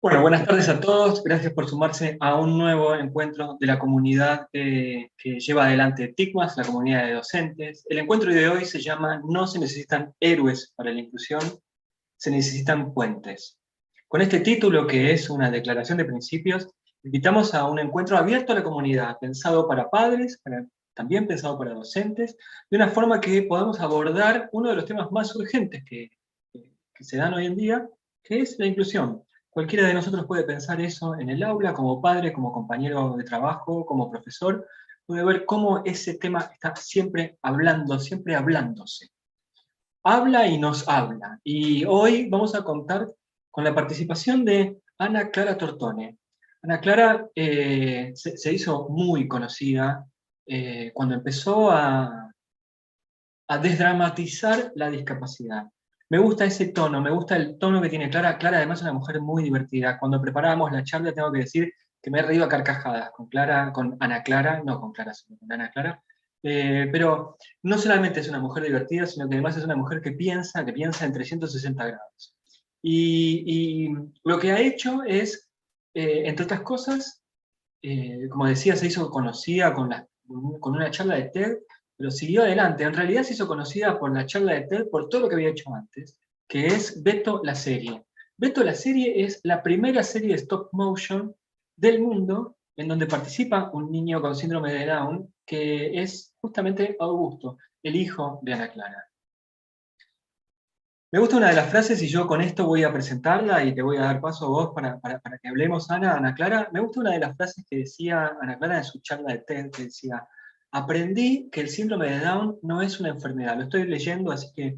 Bueno, buenas tardes a todos. Gracias por sumarse a un nuevo encuentro de la comunidad que lleva adelante TICMAS, la comunidad de docentes. El encuentro de hoy se llama No se necesitan héroes para la inclusión, se necesitan puentes. Con este título, que es una declaración de principios, invitamos a un encuentro abierto a la comunidad, pensado para padres, también pensado para docentes, de una forma que podamos abordar uno de los temas más urgentes que se dan hoy en día, que es la inclusión. Cualquiera de nosotros puede pensar eso en el aula, como padre, como compañero de trabajo, como profesor, puede ver cómo ese tema está siempre hablando, siempre hablándose. Habla y nos habla. Y hoy vamos a contar con la participación de Ana Clara Tortone. Ana Clara se hizo muy conocida cuando empezó a desdramatizar la discapacidad. Me gusta ese tono, me gusta el tono que tiene Clara. Clara además es una mujer muy divertida. Cuando preparábamos la charla tengo que decir que me he reído a carcajadas con Clara, con Ana Clara, no con Clara, sino con Ana Clara. Pero no solamente es una mujer divertida, sino que además es una mujer que piensa en 360 grados. Y lo que ha hecho es, entre otras cosas, como decía, se hizo conocida con una charla de TED, pero siguió adelante. En realidad se hizo conocida por la charla de TED por todo lo que había hecho antes, que es Beto la serie. Beto la serie es la primera serie de stop motion del mundo en donde participa un niño con síndrome de Down, que es justamente Augusto, el hijo de Ana Clara. Me gusta una de las frases y yo con esto voy a presentarla y te voy a dar paso a vos para que hablemos, Ana Clara. Me gusta una de las frases que decía Ana Clara en su charla de TED, que decía: aprendí que el síndrome de Down no es una enfermedad. Lo estoy leyendo, así que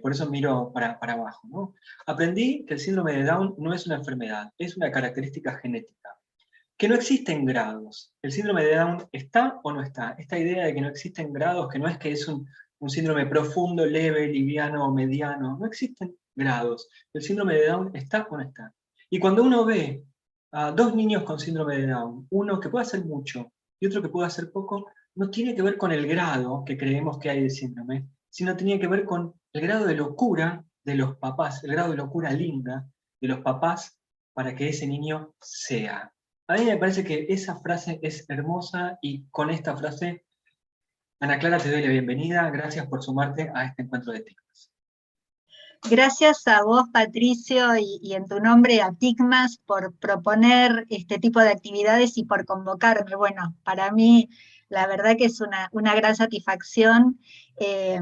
por eso miro para abajo, ¿no? Aprendí que el síndrome de Down no es una enfermedad, es una característica genética. Que no existen grados. ¿El síndrome de Down está o no está? Esta idea de que no existen grados, que no es que es un síndrome profundo, leve, liviano o mediano, no existen grados. ¿El síndrome de Down está o no está? Y cuando uno ve a dos niños con síndrome de Down, uno que puede hacer mucho y otro que puede hacer poco, no tiene que ver con el grado que creemos que hay de síndrome, sino tiene que ver con el grado de locura de los papás, el grado de locura linda de los papás para que ese niño sea. A mí me parece que esa frase es hermosa y con esta frase, Ana Clara, te doy la bienvenida. Gracias por sumarte a este encuentro de TICMAS. Gracias a vos, Patricio, y en tu nombre a TICMAS por proponer este tipo de actividades y por convocarme. Bueno, para mí la verdad que es una gran satisfacción eh,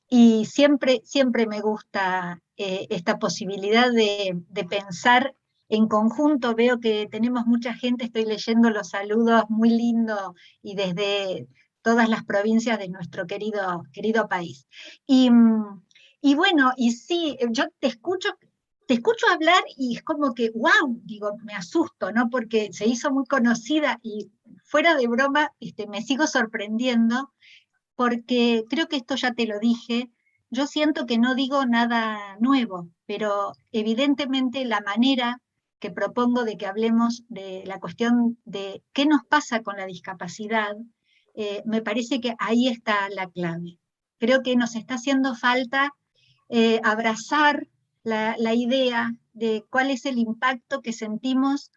y siempre me gusta esta posibilidad de pensar en conjunto. Veo que tenemos mucha gente, estoy leyendo los saludos muy lindos y desde todas las provincias de nuestro querido país. Y, y bueno, y sí, yo te escucho hablar y es como que, wow, digo, me asusto, ¿no? Porque se hizo muy conocida y fuera de broma, me sigo sorprendiendo porque creo que esto ya te lo dije, yo siento que no digo nada nuevo, pero evidentemente la manera que propongo de que hablemos de la cuestión de qué nos pasa con la discapacidad, me parece que ahí está la clave. Creo que nos está haciendo falta abrazar la idea de cuál es el impacto que sentimos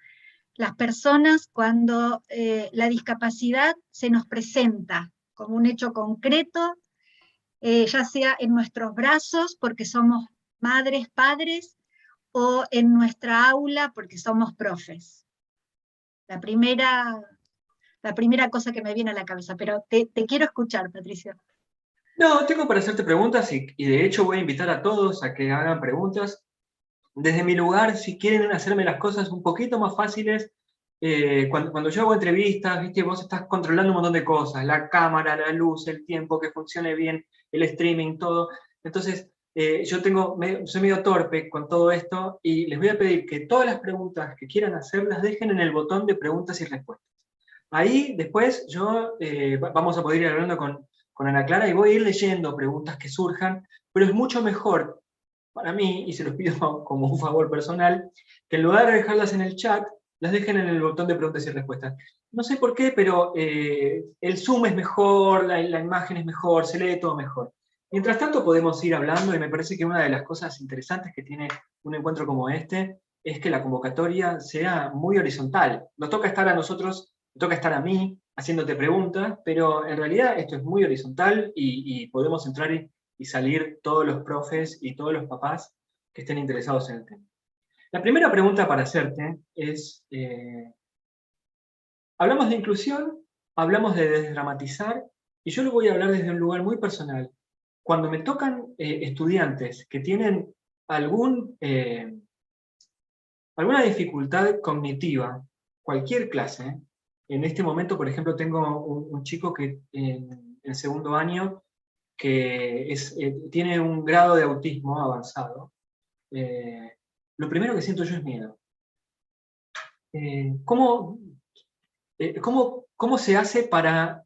las personas cuando la discapacidad se nos presenta como un hecho concreto, ya sea en nuestros brazos porque somos madres, padres, o en nuestra aula porque somos profes. La primera, la primera cosa que me viene a la cabeza, pero te quiero escuchar, Patricio. No, tengo para hacerte preguntas y de hecho voy a invitar a todos a que hagan preguntas. Desde mi lugar, si quieren hacerme las cosas un poquito más fáciles, cuando yo hago entrevistas, ¿viste? Vos estás controlando un montón de cosas, la cámara, la luz, el tiempo, que funcione bien, el streaming, todo. Entonces, soy medio torpe con todo esto y les voy a pedir que todas las preguntas que quieran hacer las dejen en el botón de preguntas y respuestas. Ahí después vamos a poder ir hablando con Ana Clara y voy a ir leyendo preguntas que surjan, pero es mucho mejor para mí, y se los pido como un favor personal, que en lugar de dejarlas en el chat, las dejen en el botón de preguntas y respuestas. No sé por qué, pero el Zoom es mejor, la imagen es mejor, se lee todo mejor. Mientras tanto podemos ir hablando y me parece que una de las cosas interesantes que tiene un encuentro como este es que la convocatoria sea muy horizontal. Nos toca estar a nosotros, nos toca estar a mí, haciéndote preguntas, pero en realidad esto es muy horizontal y podemos entrar y salir todos los profes y todos los papás que estén interesados en el tema. La primera pregunta para hacerte es, hablamos de inclusión, hablamos de desdramatizar, y yo lo voy a hablar desde un lugar muy personal. Cuando me tocan estudiantes que tienen alguna dificultad cognitiva, cualquier clase, en este momento, por ejemplo, tengo un chico que en segundo año que tiene un grado de autismo avanzado. Lo primero que siento yo es miedo. ¿Cómo se hace para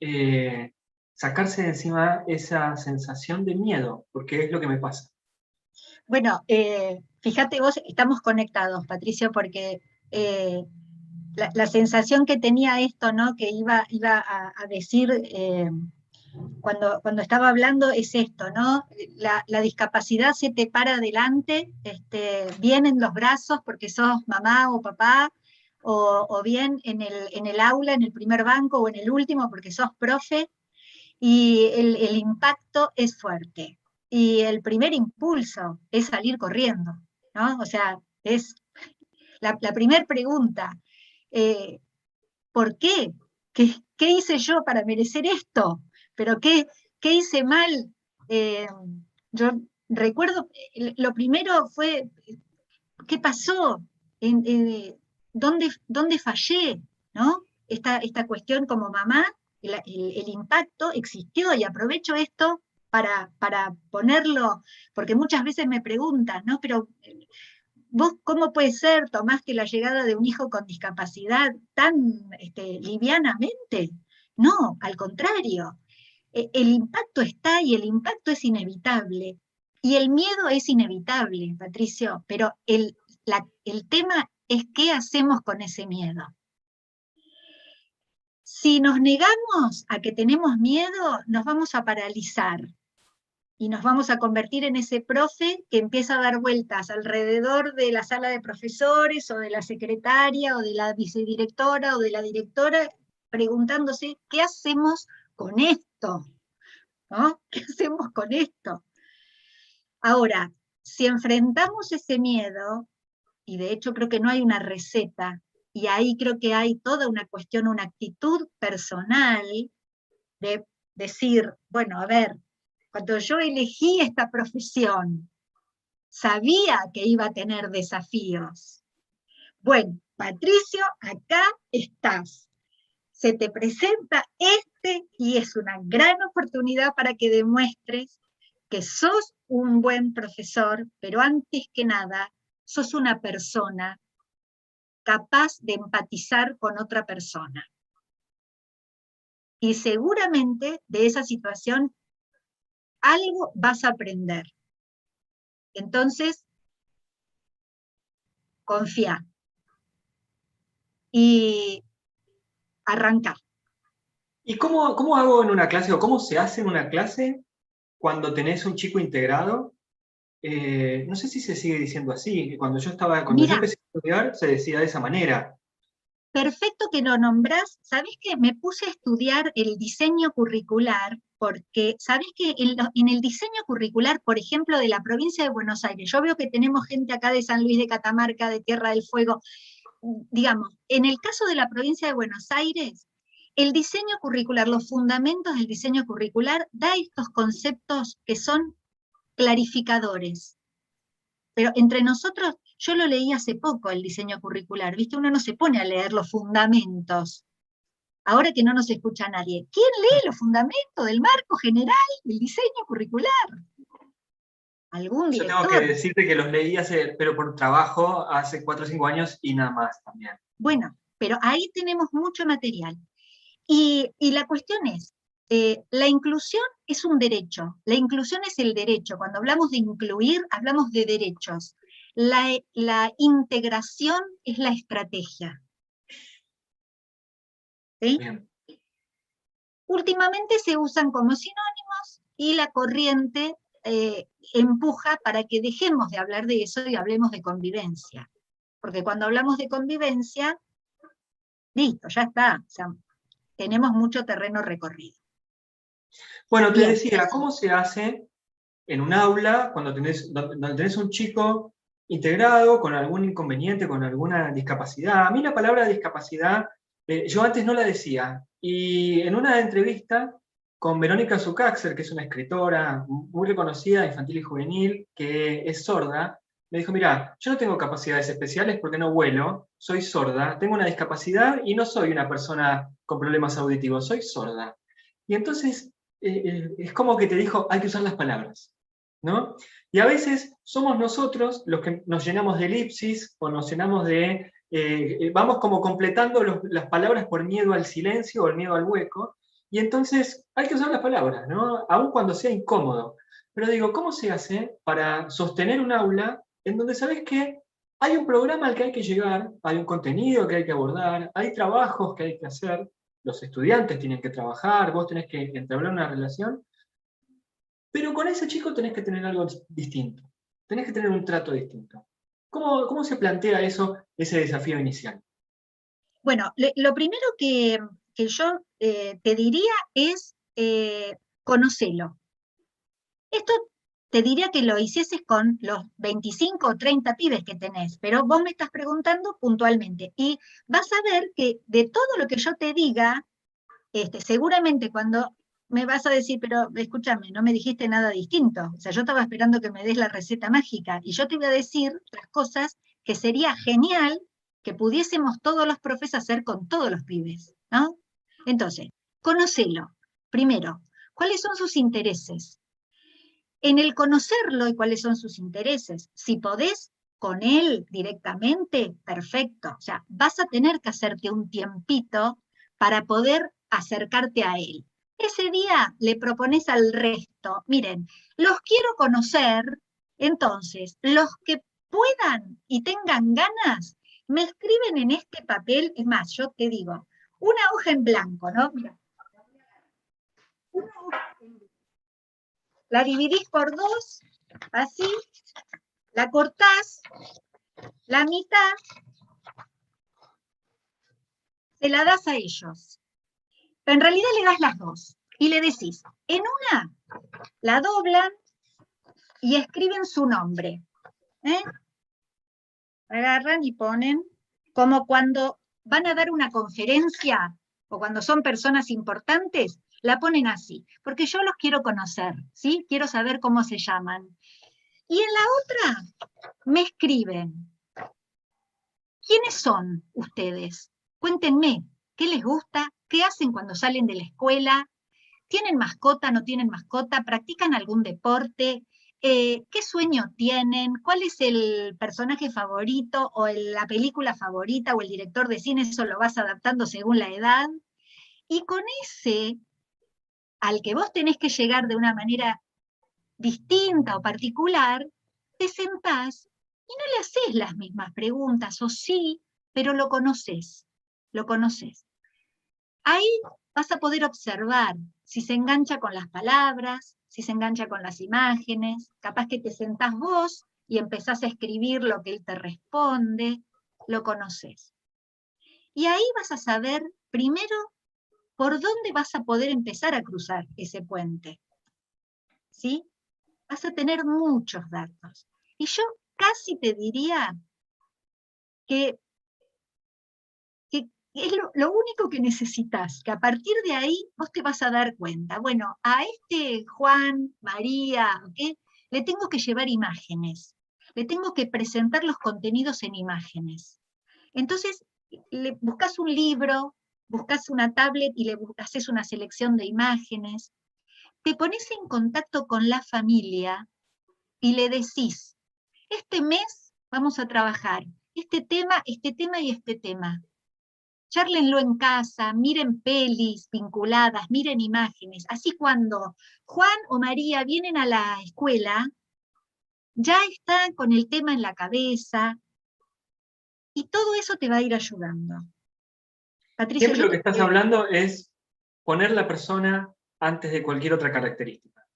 sacarse de encima esa sensación de miedo? Porque es lo que me pasa. Bueno, fíjate vos, estamos conectados, Patricio, porque la sensación que tenía esto, ¿no? Que iba a decir cuando estaba hablando es esto, ¿no? La discapacidad se te para adelante, bien en los brazos porque sos mamá o papá, o bien en el aula, en el primer banco o en el último porque sos profe, y el impacto es fuerte. Y el primer impulso es salir corriendo, ¿no? O sea, es la primera pregunta. eh, ¿Por qué? ¿Qué hice yo para merecer esto? ¿Pero qué hice mal? Eh, yo recuerdo, lo primero fue, ¿qué pasó? ¿Dónde fallé? ¿No? Esta cuestión como mamá, el impacto existió, y aprovecho esto para ponerlo, porque muchas veces me preguntan, ¿no? Pero ¿vos cómo puede ser, tomaste la llegada de un hijo con discapacidad tan livianamente? No, al contrario. El impacto está y el impacto es inevitable. Y el miedo es inevitable, Patricio, pero el tema es qué hacemos con ese miedo. Si nos negamos a que tenemos miedo, nos vamos a paralizar y nos vamos a convertir en ese profe que empieza a dar vueltas alrededor de la sala de profesores, o de la secretaria, o de la vicedirectora, o de la directora, preguntándose, ¿qué hacemos con esto? ¿No? ¿Qué hacemos con esto? Ahora, si enfrentamos ese miedo, y de hecho creo que no hay una receta, y ahí creo que hay toda una cuestión, una actitud personal de decir, bueno, a ver, cuando yo elegí esta profesión, sabía que iba a tener desafíos. Bueno, Patricio, acá estás. Se te presenta y es una gran oportunidad para que demuestres que sos un buen profesor, pero antes que nada, sos una persona capaz de empatizar con otra persona. Y seguramente de esa situación algo vas a aprender. Entonces, confía y arranca. ¿Y cómo hago en una clase, o cómo se hace en una clase cuando tenés un chico integrado? No sé si se sigue diciendo así, que cuando yo Mira, empecé a estudiar se decía de esa manera. perfecto que lo nombrás. ¿Sabés que me puse a estudiar el diseño curricular? Porque, ¿sabés que en el diseño curricular, por ejemplo, de la provincia de Buenos Aires, yo veo que tenemos gente acá de San Luis de Catamarca, de Tierra del Fuego, digamos, en el caso de la provincia de Buenos Aires, el diseño curricular, los fundamentos del diseño curricular, da estos conceptos que son clarificadores. Pero entre nosotros, yo lo leí hace poco, el diseño curricular, ¿viste? Uno no se pone a leer los fundamentos, ahora que no nos escucha nadie. ¿Quién lee los fundamentos del marco general del diseño curricular? Algún Yo tengo que director. decirte que los leí pero por trabajo hace 4 o 5 años y nada más también. Bueno, pero ahí tenemos mucho material. Y la cuestión es, la inclusión es un derecho, la inclusión es el derecho. Cuando hablamos de incluir, hablamos de derechos. La integración es la estrategia. ¿Sí? Bien. Últimamente se usan como sinónimos y la corriente empuja para que dejemos de hablar de eso y hablemos de convivencia. Porque cuando hablamos de convivencia, listo, ya está, o sea, tenemos mucho terreno recorrido. Bueno, te Bien. decía, ¿cómo se hace en un aula cuando donde tenés un chico integrado con algún inconveniente, con alguna discapacidad? A mí la palabra discapacidad, yo antes no la decía, y en una entrevista con Verónica Zucaxer, que es una escritora muy reconocida, infantil y juvenil, que es sorda, me dijo, mira, yo no tengo capacidades especiales porque no vuelo, soy sorda, tengo una discapacidad y no soy una persona con problemas auditivos, soy sorda. Y entonces es como que te dijo, hay que usar las palabras, ¿no? Y a veces somos nosotros los que nos llenamos de elipsis o nos llenamos de... vamos como completando las palabras por miedo al silencio o el miedo al hueco, y entonces hay que usar las palabras, ¿no? Aun cuando sea incómodo. Pero digo, ¿cómo se hace para sostener un aula en donde sabes que hay un programa al que hay que llegar, hay un contenido que hay que abordar, hay trabajos que hay que hacer, los estudiantes tienen que trabajar, vos tenés que entablar una relación, pero con ese chico tenés que tener algo distinto, tenés que tener un trato distinto. ¿Cómo se plantea eso, ese desafío inicial? Bueno, lo primero que yo te diría es conocelo. Esto te diría que lo hicieses con los 25 o 30 pibes que tenés, pero vos me estás preguntando puntualmente. Y vas a ver que de todo lo que yo te diga, seguramente cuando me vas a decir, pero escúchame, no me dijiste nada distinto. O sea, yo estaba esperando que me des la receta mágica, y yo te voy a decir las cosas que sería genial que pudiésemos todos los profes hacer con todos los pibes, ¿no? Entonces, conocelo. Primero, ¿cuáles son sus intereses? En el conocerlo y cuáles son sus intereses, si podés con él directamente, perfecto. O sea, vas a tener que hacerte un tiempito para poder acercarte a él. Ese día le propones al resto, miren, los quiero conocer, entonces, los que puedan y tengan ganas, me escriben en este papel, es más, yo te digo, una hoja en blanco, ¿no? Mira, una hoja en blanco. La dividís por dos, así, la cortás, la mitad, se la das a ellos. Pero en realidad le das las dos. Y le decís, en una, la doblan y escriben su nombre. ¿Eh? Agarran y ponen, como cuando van a dar una conferencia, o cuando son personas importantes, la ponen así, porque yo los quiero conocer, ¿sí? Quiero saber cómo se llaman. Y en la otra, me escriben, ¿quiénes son ustedes? Cuéntenme, ¿qué les gusta? ¿Qué hacen cuando salen de la escuela? ¿Tienen mascota, no tienen mascota? ¿Practican algún deporte? ¿Qué sueño tienen? ¿Cuál es el personaje favorito o la película favorita o el director de cine? Eso lo vas adaptando según la edad. Y con ese, al que vos tenés que llegar de una manera distinta o particular, te sentás y no le haces las mismas preguntas, o sí, pero lo conoces, lo conoces. Ahí vas a poder observar si se engancha con las palabras, si se engancha con las imágenes, capaz que te sentás vos y empezás a escribir lo que él te responde, lo conoces. Y ahí vas a saber, primero, por dónde vas a poder empezar a cruzar ese puente. ¿Sí? Vas a tener muchos datos. Y yo casi te diría que es lo único que necesitas, que a partir de ahí vos te vas a dar cuenta. Bueno, a este Juan, María, ¿qué? Le tengo que llevar imágenes, le tengo que presentar los contenidos en imágenes. Entonces, le buscas un libro, buscas una tablet y le haces una selección de imágenes, te pones en contacto con la familia y le decís, este mes vamos a trabajar este tema y este tema. Chárlenlo en casa, miren pelis vinculadas, miren imágenes. Así cuando Juan o María vienen a la escuela, ya están con el tema en la cabeza, y todo eso te va a ir ayudando. Patricio, Siempre lo que estás hablando es poner la persona antes de cualquier otra característica.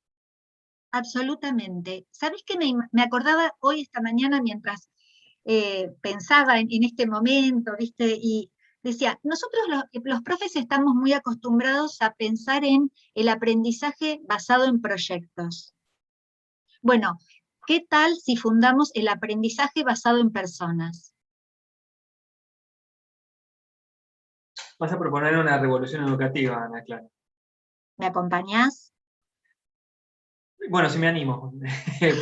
Absolutamente. ¿Sabés qué me acordaba hoy esta mañana mientras pensaba en este momento, ¿viste? Y decía, nosotros los profes estamos muy acostumbrados a pensar en el aprendizaje basado en proyectos. Bueno, ¿qué tal si fundamos el aprendizaje basado en personas? Vas a proponer una revolución educativa, Ana Clara. ¿Me acompañás? Bueno, si me animo. Yo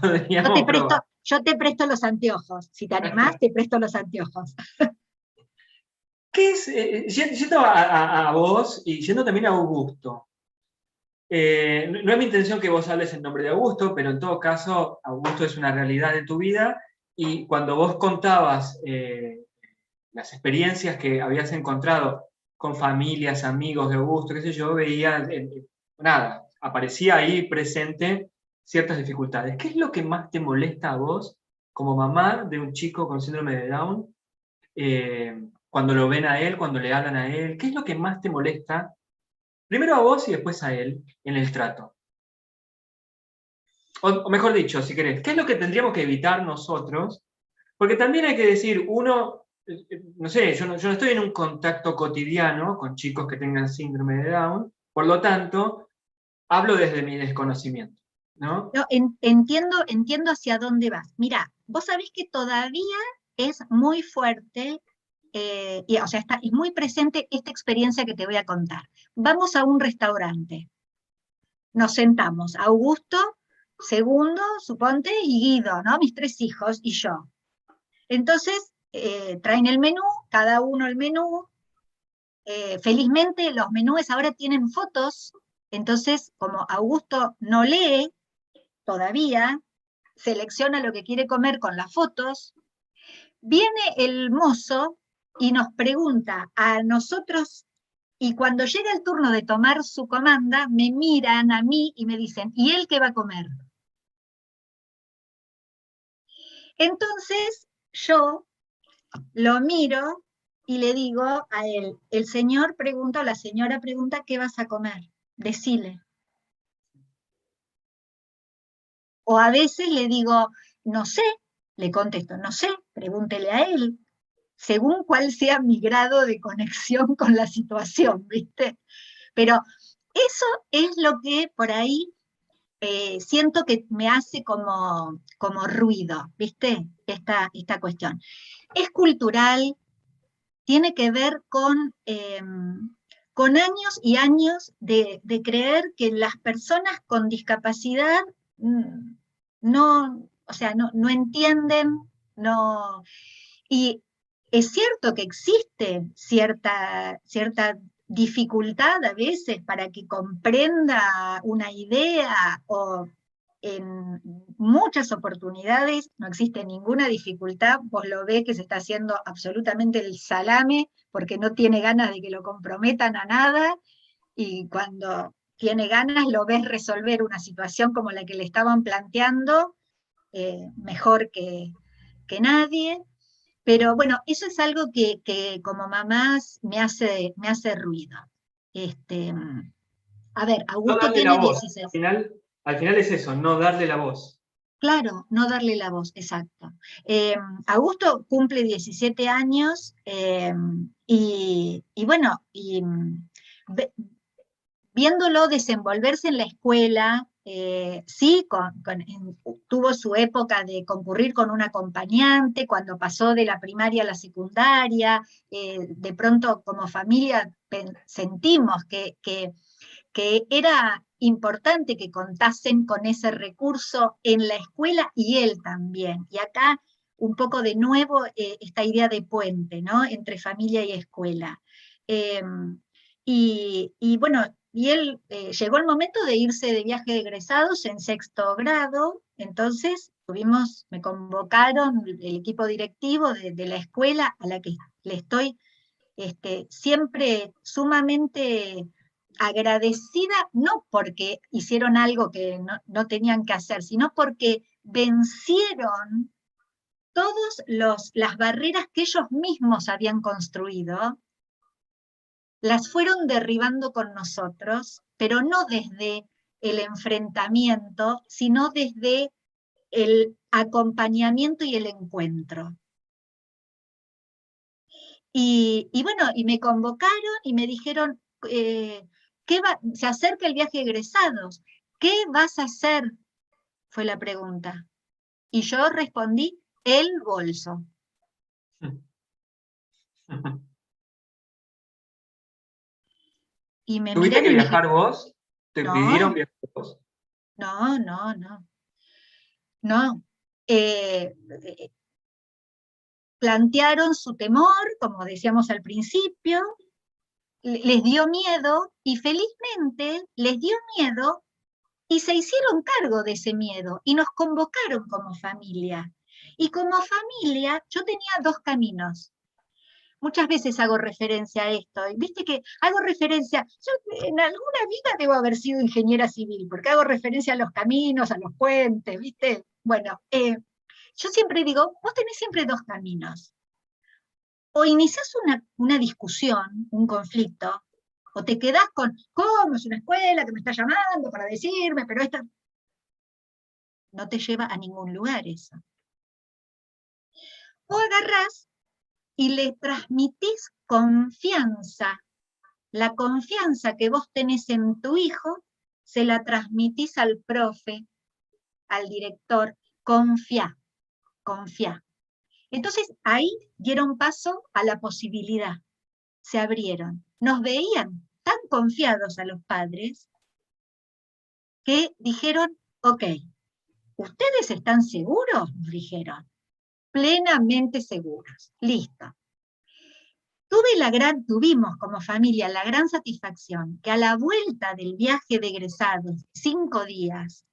Podríamos probar. yo te presto los anteojos. Si te animás, te presto los anteojos. ¿Qué es, yendo a vos y yendo también a Augusto? No es mi intención que vos hables en nombre de Augusto, pero en todo caso, Augusto es una realidad en tu vida, y cuando vos contabas las experiencias que habías encontrado con familias, amigos de Augusto, qué sé yo, veía, nada, aparecía ahí presente ciertas dificultades. ¿Qué es lo que más te molesta a vos como mamá de un chico con síndrome de Down? Cuando lo ven a él, cuando le hablan a él, ¿qué es lo que más te molesta? Primero a vos y después a él en el trato. O mejor dicho, si querés, ¿qué es lo que tendríamos que evitar nosotros? Porque también hay que decir, uno, no sé, yo no estoy en un contacto cotidiano con chicos que tengan síndrome de Down, por lo tanto, hablo desde mi desconocimiento, ¿no? No, entiendo hacia dónde vas. Mira, vos sabés que todavía es muy fuerte, o sea, es muy presente esta experiencia que te voy a contar. Vamos a un restaurante, nos sentamos, Augusto, Segundo, suponte, y Guido, ¿no? Mis 3 hijos y yo. Entonces, traen el menú, cada uno el menú. Felizmente los menúes ahora tienen fotos, entonces como Augusto no lee todavía, selecciona lo que quiere comer con las fotos, viene el mozo y nos pregunta a nosotros, y cuando llega el turno de tomar su comanda, me miran a mí y me dicen, ¿y él qué va a comer? Entonces yo lo miro y le digo a él, el señor pregunta o la señora pregunta, ¿qué vas a comer? Decile. O a veces le digo, no sé, le contesto, no sé, pregúntele a él, según cuál sea mi grado de conexión con la situación, ¿viste? Pero eso es lo que por ahí siento que me hace como ruido, ¿viste? Esta cuestión. Es cultural, tiene que ver con años y años de creer que las personas con discapacidad no, o sea, no entienden, no, y es cierto que existe cierta dificultad a veces para que comprenda una idea, o en muchas oportunidades no existe ninguna dificultad, vos lo ves que se está haciendo absolutamente el salame porque no tiene ganas de que lo comprometan a nada, y cuando tiene ganas lo ves resolver una situación como la que le estaban planteando, mejor que nadie. Pero bueno, eso es algo que como mamás me hace ruido. Este, a ver, No Augusto darle la tiene voz. 16. Al final es eso, no darle la voz. Claro, no darle la voz, exacto. Augusto cumple 17 años, y bueno, viéndolo desenvolverse en la escuela, sí, tuvo su época de concurrir con un acompañante, cuando pasó de la primaria a la secundaria, de pronto como familia sentimos que era importante que contasen con ese recurso en la escuela y él también. Y acá un poco de nuevo esta idea de puente, ¿no? Entre familia y escuela. Eh, y bueno, y él llegó el momento de irse de viaje de egresados en 6º grado, entonces me convocaron el equipo directivo de la escuela a la que le estoy siempre sumamente agradecida, no porque hicieron algo que no tenían que hacer, sino porque vencieron todas las barreras que ellos mismos habían construido, las fueron derribando con nosotros, pero no desde el enfrentamiento, sino desde el acompañamiento y el encuentro. Y bueno, y me convocaron y me dijeron, se acerca el viaje de egresados, ¿qué vas a hacer? Fue la pregunta. Y yo respondí, el bolso. Y me ¿Tuviste miran que y me viajar dijeron, vos? ¿Te pidieron no, viajar vos? no, no, no, no. Eh, Plantearon su temor, como decíamos al principio, les dio miedo y felizmente les dio miedo y se hicieron cargo de ese miedo y nos convocaron como familia. Y como familia yo tenía dos caminos. Muchas veces hago referencia a esto, y viste que hago referencia, yo en alguna vida debo haber sido ingeniera civil, porque hago referencia a los caminos, a los puentes, viste. Bueno, yo siempre digo, vos tenés siempre dos caminos. O iniciás una discusión, un conflicto, o te quedás con, ¿cómo es una escuela que me está llamando para decirme, pero esto no te lleva a ningún lugar eso? O agarrás y le transmitís confianza. La confianza que vos tenés en tu hijo, se la transmitís al profe, al director. Confía, confía. Entonces ahí dieron paso a la posibilidad. Se abrieron. Nos veían tan confiados a los padres que dijeron, ok, ¿ustedes están seguros? Nos dijeron, plenamente seguros. Listo. Tuvimos como familia la gran satisfacción que a la vuelta del viaje de egresados, 5 días,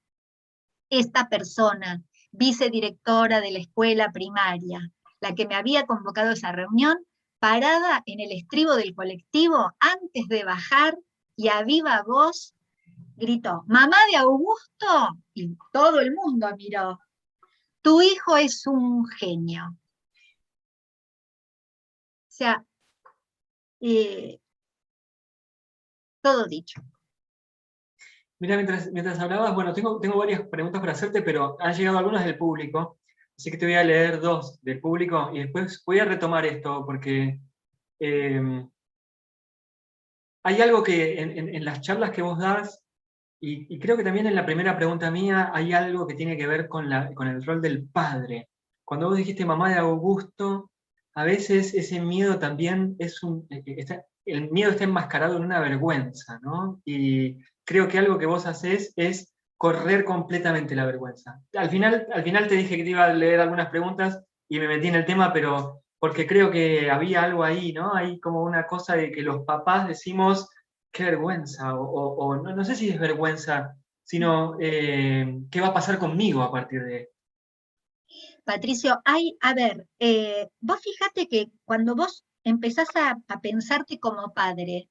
esta persona, vicedirectora de la escuela primaria, la que me había convocado a esa reunión, parada en el estribo del colectivo, antes de bajar, y a viva voz, gritó, mamá de Augusto, y todo el mundo miró, tu hijo es un genio. O sea, todo dicho. Mira, mientras hablabas, bueno, tengo varias preguntas para hacerte, pero han llegado algunas del público, así que te voy a leer dos del público y después voy a retomar esto porque eh, hay algo que en las charlas que vos das, y creo que también en la primera pregunta mía, hay algo que tiene que ver con el rol del padre. Cuando vos dijiste mamá de Augusto, a veces ese miedo también el miedo está enmascarado en una vergüenza, ¿no? Y creo que algo que vos hacés es correr completamente la vergüenza. Al final te dije que te iba a leer algunas preguntas y me metí en el tema, pero porque creo que había algo ahí, ¿no? Hay como una cosa de que los papás decimos, qué vergüenza, o no sé si es vergüenza, sino qué va a pasar conmigo a partir de esto. Patricio, a ver, vos fíjate que cuando vos empezás a pensarte como padre,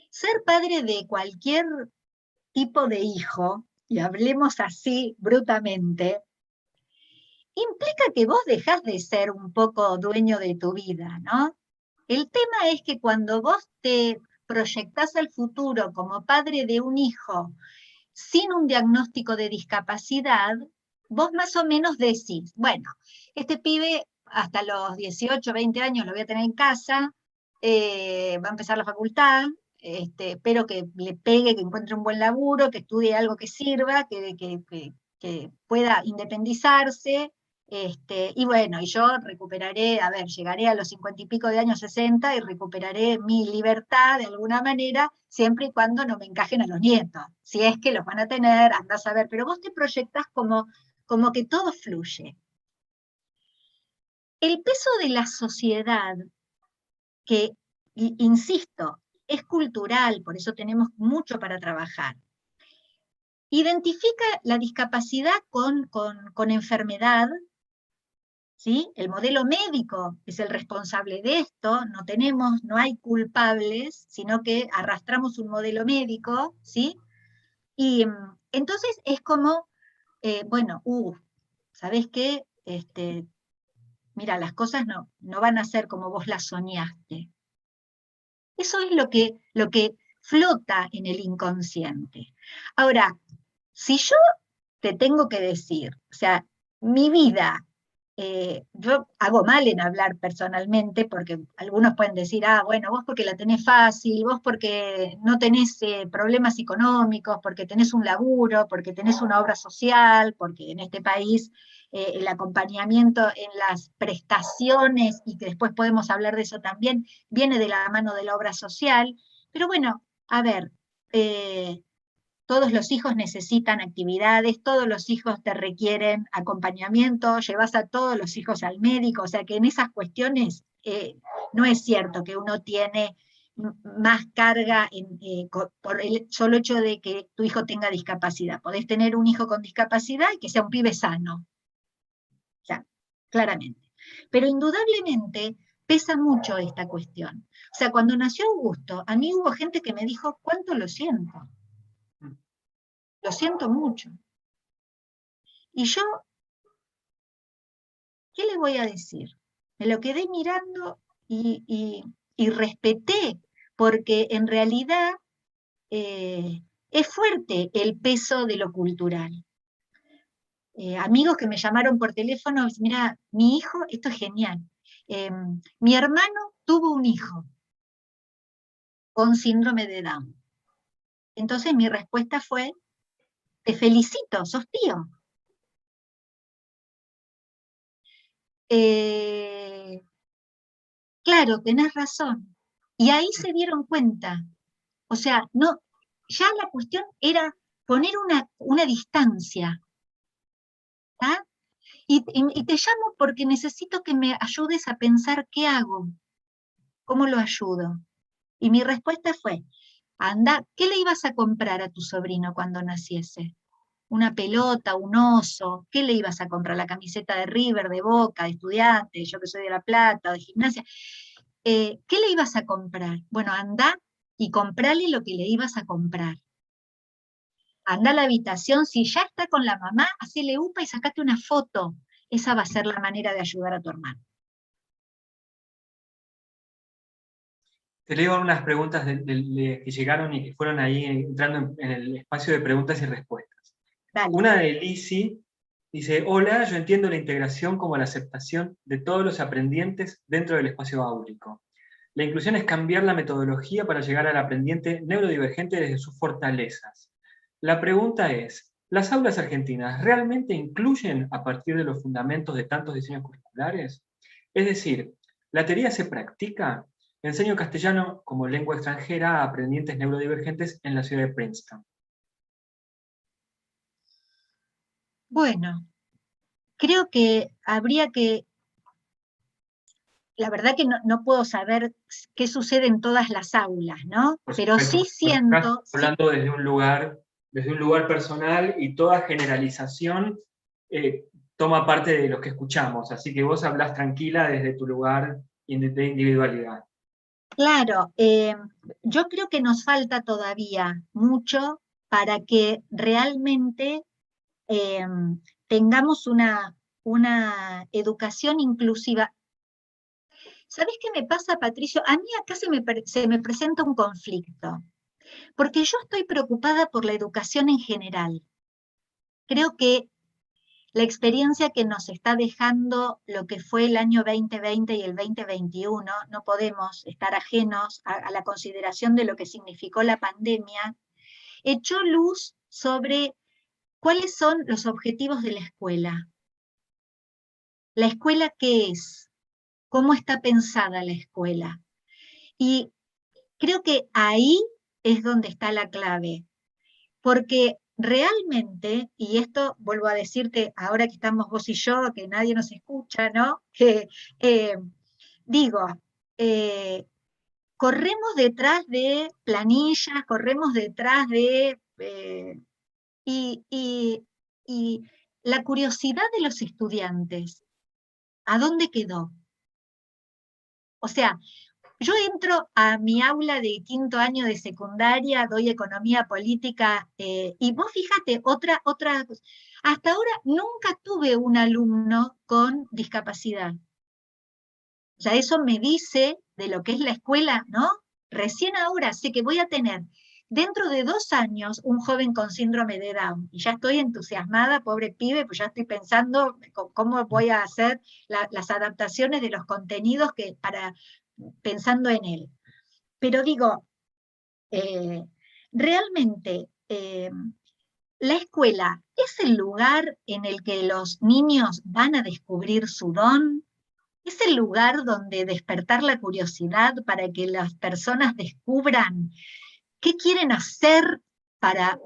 ser padre de cualquier tipo de hijo, y hablemos así brutamente, implica que vos dejás de ser un poco dueño de tu vida, ¿no? El tema es que cuando vos te proyectás al futuro como padre de un hijo sin un diagnóstico de discapacidad, vos más o menos decís, bueno, este pibe hasta los 18, 20 años lo voy a tener en casa, va a empezar la facultad, espero que le pegue, que encuentre un buen laburo, que estudie algo que sirva, que pueda independizarse, y bueno, y yo recuperaré, a ver, llegaré a los 50 y pico de años, 60, y recuperaré mi libertad de alguna manera, siempre y cuando no me encajen a los nietos. Si es que los van a tener, andás a ver, pero vos te proyectás como que todo fluye. El peso de la sociedad, que, insisto, es cultural, por eso tenemos mucho para trabajar, identifica la discapacidad con enfermedad. ¿Sí? El modelo médico es el responsable de esto, no hay culpables, sino que arrastramos un modelo médico, ¿sí? Y entonces es como, bueno, ¿sabés qué? Mira, las cosas no van a ser como vos las soñaste. Eso es lo que flota en el inconsciente. Ahora, si yo te tengo que decir, o sea, mi vida, yo hago mal en hablar personalmente, porque algunos pueden decir, ah, bueno, vos porque la tenés fácil, vos porque no tenés problemas económicos, porque tenés un laburo, porque tenés una obra social, porque en este país el acompañamiento en las prestaciones, y que después podemos hablar de eso también, viene de la mano de la obra social. Pero bueno, a ver, todos los hijos necesitan actividades, todos los hijos te requieren acompañamiento, llevas a todos los hijos al médico, o sea que en esas cuestiones no es cierto que uno tiene más carga por el solo hecho de que tu hijo tenga discapacidad. Podés tener un hijo con discapacidad y que sea un pibe sano, o sea, claramente. Pero indudablemente pesa mucho esta cuestión. O sea, cuando nació Augusto, a mí hubo gente que me dijo, ¿cuánto lo siento? Lo siento mucho. Y yo, ¿qué le voy a decir? Me lo quedé mirando y respeté, porque en realidad es fuerte el peso de lo cultural. Amigos que me llamaron por teléfono, mira, mi hijo, esto es genial, mi hermano tuvo un hijo con síndrome de Down. Entonces mi respuesta fue, te felicito, sos tío. Claro, tenés razón. Y ahí se dieron cuenta. O sea, no, ya la cuestión era poner una distancia. ¿Ah? Y te llamo porque necesito que me ayudes a pensar qué hago, cómo lo ayudo. Y mi respuesta fue, anda, ¿qué le ibas a comprar a tu sobrino cuando naciese? ¿Una pelota, un oso? ¿Qué le ibas a comprar? ¿La camiseta de River, de Boca, de Estudiantes, yo que soy de La Plata, de Gimnasia? ¿Qué le ibas a comprar? Bueno, anda y comprale lo que le ibas a comprar. Anda a la habitación, si ya está con la mamá, hacele upa y sacate una foto. Esa va a ser la manera de ayudar a tu hermano. Te leo unas preguntas que llegaron y que fueron ahí entrando en el espacio de preguntas y respuestas. Dale. Una de Lizzy dice, hola, yo entiendo la integración como la aceptación de todos los aprendientes dentro del espacio áulico. La inclusión es cambiar la metodología para llegar al aprendiente neurodivergente desde sus fortalezas. La pregunta es, ¿las aulas argentinas realmente incluyen a partir de los fundamentos de tantos diseños curriculares? Es decir, ¿la teoría se practica? Enseño castellano como lengua extranjera a aprendientes neurodivergentes en la ciudad de Princeton. Bueno, creo que habría que, la verdad que no puedo saber qué sucede en todas las aulas, ¿no? Pero sí siento... Estás hablando desde un lugar personal y toda generalización toma parte de lo que escuchamos, así que vos hablás tranquila desde tu lugar de individualidad. Claro, yo creo que nos falta todavía mucho para que realmente tengamos una educación inclusiva. ¿Sabés qué me pasa, Patricio? A mí acá se me presenta un conflicto, porque yo estoy preocupada por la educación en general. Creo que la experiencia que nos está dejando lo que fue el año 2020 y el 2021, no podemos estar ajenos a la consideración de lo que significó la pandemia, echó luz sobre cuáles son los objetivos de la escuela. ¿La escuela qué es? ¿Cómo está pensada la escuela? Y creo que ahí es donde está la clave, porque realmente, y esto vuelvo a decirte ahora que estamos vos y yo, que nadie nos escucha, ¿no? Que digo, corremos detrás de planillas, corremos detrás de... y la curiosidad de los estudiantes, ¿a dónde quedó? O sea, yo entro a mi aula de quinto año de secundaria, doy economía política, y vos fíjate, otra cosa. Hasta ahora nunca tuve un alumno con discapacidad. O sea, eso me dice de lo que es la escuela, ¿no? Recién ahora sé que voy a tener dentro de 2 años, un joven con síndrome de Down, y ya estoy entusiasmada, pobre pibe, pues ya estoy pensando cómo voy a hacer las adaptaciones de los contenidos pensando en él. Pero digo, realmente, la escuela es el lugar en el que los niños van a descubrir su don. Es el lugar donde despertar la curiosidad para que las personas descubran qué quieren hacer para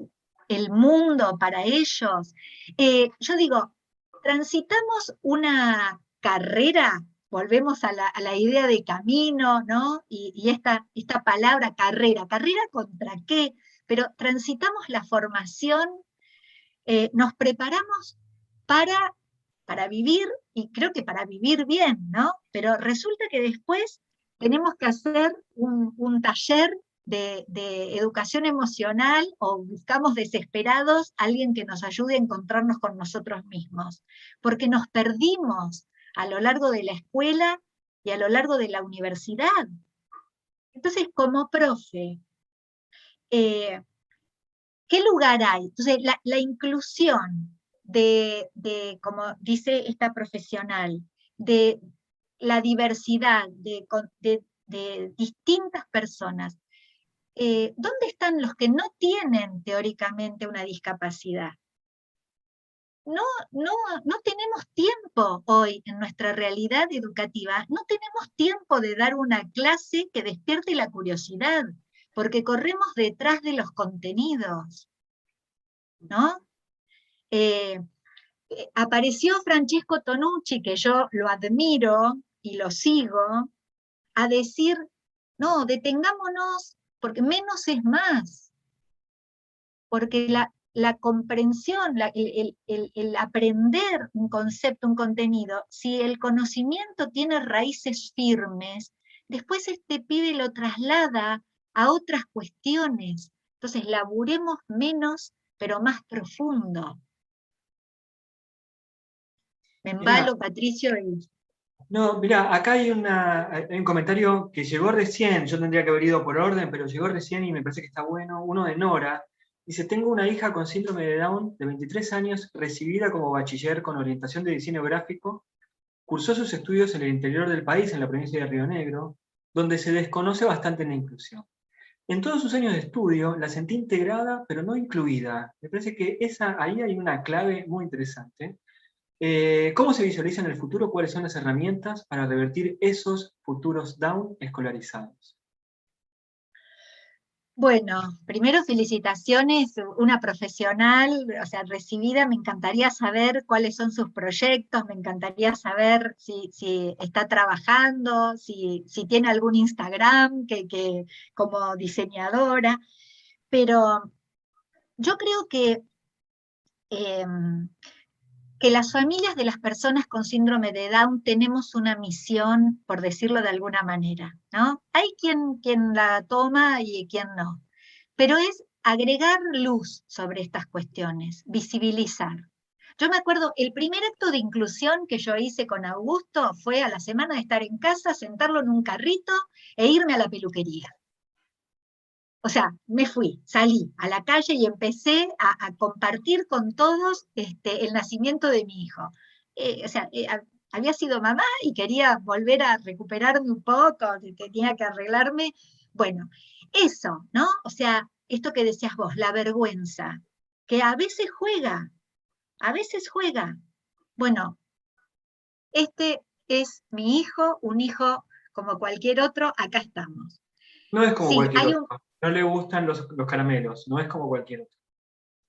el mundo, para ellos. Yo digo, transitamos una carrera, volvemos a la idea de camino, ¿no? Y esta palabra carrera, ¿carrera contra qué? Pero transitamos la formación, nos preparamos para vivir, y creo que para vivir bien, ¿no? Pero resulta que después tenemos que hacer un taller de educación emocional, o buscamos desesperados a alguien que nos ayude a encontrarnos con nosotros mismos, porque nos perdimos a lo largo de la escuela y a lo largo de la universidad. Entonces, como profe, ¿qué lugar hay? Entonces, la inclusión como dice esta profesional, de la diversidad de distintas personas. ¿Dónde están los que no tienen teóricamente una discapacidad? No, no, no tenemos tiempo hoy en nuestra realidad educativa, no tenemos tiempo de dar una clase que despierte la curiosidad, porque corremos detrás de los contenidos, ¿no? Apareció Francesco Tonucci, que yo lo admiro y lo sigo, a decir, no, detengámonos, porque menos es más. Porque la comprensión, el aprender un concepto, un contenido, si el conocimiento tiene raíces firmes, después este pibe lo traslada a otras cuestiones. Entonces, laburemos menos, pero más profundo. Me embalo, Patricio, y... No, mira, acá hay un comentario que llegó recién, yo tendría que haber ido por orden, pero llegó recién y me parece que está bueno, uno de Nora. Dice, tengo una hija con síndrome de Down de 23 años, recibida como bachiller con orientación de diseño gráfico, cursó sus estudios en el interior del país, en la provincia de Río Negro, donde se desconoce bastante la inclusión. En todos sus años de estudio la sentí integrada, pero no incluida. Me parece que ahí hay una clave muy interesante. ¿Cómo se visualiza en el futuro? ¿Cuáles son las herramientas para revertir esos futuros down escolarizados? Bueno, primero felicitaciones, una profesional, o sea, recibida. Me encantaría saber cuáles son sus proyectos, me encantaría saber si está trabajando, si tiene algún Instagram como diseñadora, pero yo creo que las familias de las personas con síndrome de Down tenemos una misión, por decirlo de alguna manera, ¿no? Hay quien la toma y quien no, pero es agregar luz sobre estas cuestiones, visibilizar. Yo me acuerdo, el primer acto de inclusión que yo hice con Augusto fue a la semana de estar en casa, sentarlo en un carrito e irme a la peluquería. O sea, me fui, salí a la calle y empecé a compartir con todos el nacimiento de mi hijo. Había sido mamá y quería volver a recuperarme un poco, tenía que arreglarme. Bueno, eso, ¿no? O sea, esto que decías vos, la vergüenza, que a veces juega, a veces juega. Bueno, este es mi hijo, un hijo como cualquier otro, acá estamos. No es como Sí, cualquier otro. No le gustan los caramelos, no es como cualquier otro.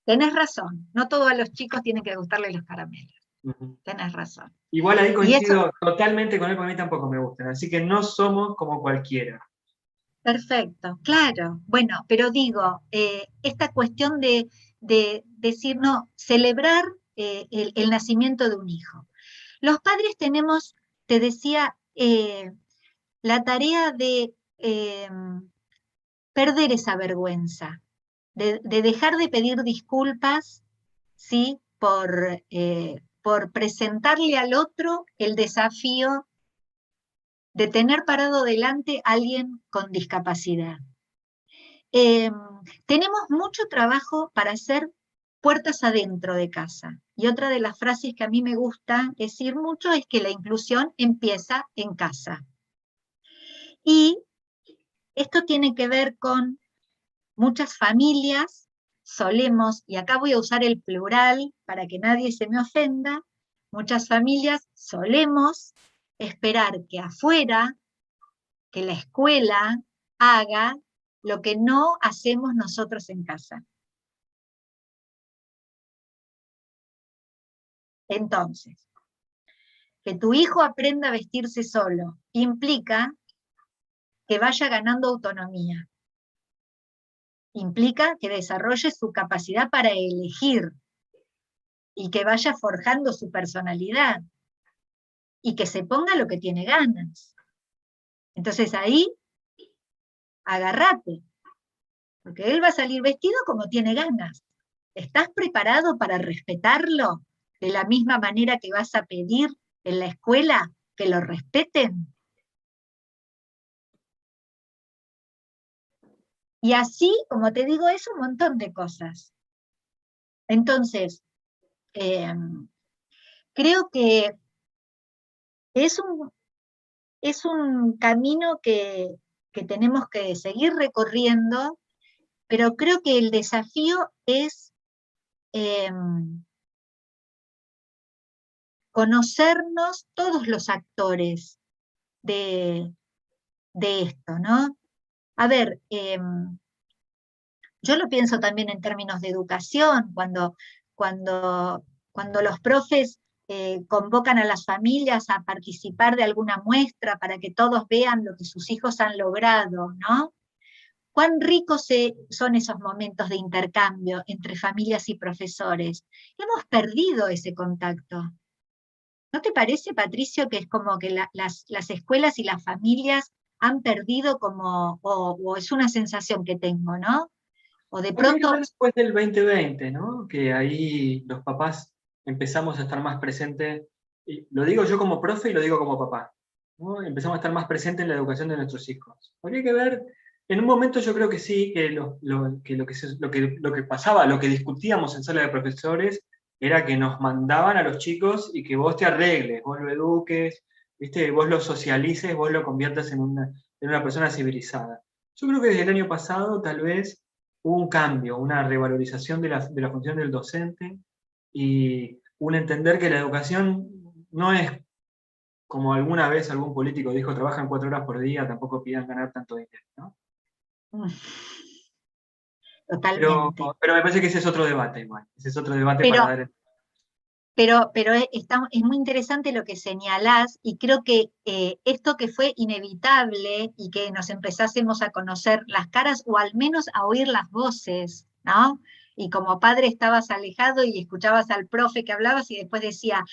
tenés razón, no todos a los chicos tienen que gustarles los caramelos. Uh-huh. Tenés razón. Igual ahí Y eso, coincido totalmente con él, porque a mí tampoco me gustan, así que no somos como cualquiera. perfecto, claro. Bueno, pero digo, esta cuestión de decir, no, celebrar el nacimiento de un hijo. Los padres tenemos, te decía, la tarea de perder esa vergüenza, de dejar de pedir disculpas, ¿sí? Por presentarle al otro el desafío de tener parado delante a alguien con discapacidad. tenemos mucho trabajo para hacer puertas adentro de casa. Y otra de las frases que a mí me gusta decir mucho es que la inclusión empieza en casa. Y esto tiene que ver con muchas familias, solemos, y acá voy a usar el plural para que nadie se me ofenda, muchas familias solemos esperar que afuera, que la escuela haga lo que no hacemos nosotros en casa. Entonces, que tu hijo aprenda a vestirse solo implica que vaya ganando autonomía. Implica que desarrolle su capacidad para elegir y que vaya forjando su personalidad y que se ponga lo que tiene ganas. Entonces ahí, agárrate, porque él va a salir vestido como tiene ganas. ¿Estás preparado para respetarlo de la misma manera que vas a pedir en la escuela que lo respeten? Y así, como te digo, es un montón de cosas. Entonces, creo que es un camino que tenemos que seguir recorriendo, pero creo que el desafío es conocernos todos los actores de esto, ¿no? A ver, yo lo pienso también en términos de educación, cuando los profes convocan a las familias a participar de alguna muestra para que todos vean lo que sus hijos han logrado, ¿no? Cuán ricos son esos momentos de intercambio entre familias y profesores. Hemos perdido ese contacto. ¿No te parece, Patricio, que es como que las escuelas y las familias han perdido como, o es una sensación que tengo, ¿no? O de pronto... Después del 2020, ¿no? Que ahí los papás empezamos a estar más presentes, y lo digo yo como profe y lo digo como papá, ¿no? Empezamos a estar más presentes en la educación de nuestros hijos. Habría que ver, en un momento yo creo que sí, que lo que pasaba, lo que discutíamos en sala de profesores, era que nos mandaban a los chicos y que vos te arregles, vos lo eduques, ¿viste? Vos lo socialices, vos lo conviertas en una persona civilizada. Yo creo que desde el año pasado tal vez hubo un cambio, una revalorización de la función del docente y un entender que la educación no es, como alguna vez algún político dijo, trabajan 4 horas por día, tampoco pidan ganar tanto dinero, ¿no? Totalmente. Pero me parece que ese es otro debate igual, ese es otro debate Pero, para dar... pero es muy interesante lo que señalás, y creo que esto que fue inevitable y que nos empezásemos a conocer las caras, o al menos a oír las voces, ¿no? Y como padre estabas alejado y escuchabas al profe que hablabas y después decía,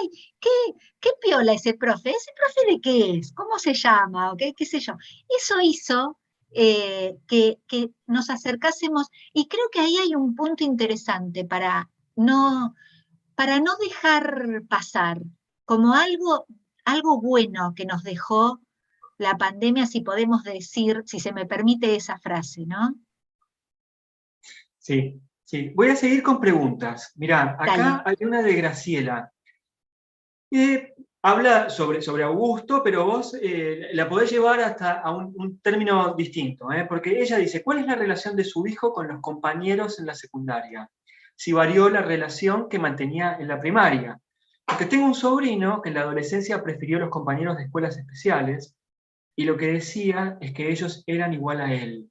¡ay, qué piola ese profe! ¿Ese profe de qué es? ¿Cómo se llama? ¿O qué sé yo? Eso hizo que nos acercásemos, y creo que ahí hay un punto interesante para no dejar pasar como algo bueno que nos dejó la pandemia, si podemos decir, si se me permite esa frase, ¿no? Sí, sí. Voy a seguir con preguntas. Mirá, acá Dale. hay una de Graciela. Habla sobre Augusto, pero vos la podés llevar hasta a un término distinto, porque ella dice, ¿cuál es la relación de su hijo con los compañeros en la secundaria? Si varió la relación que mantenía en la primaria. Porque tengo un sobrino que en la adolescencia prefirió los compañeros de escuelas especiales, y lo que decía es que ellos eran igual a él.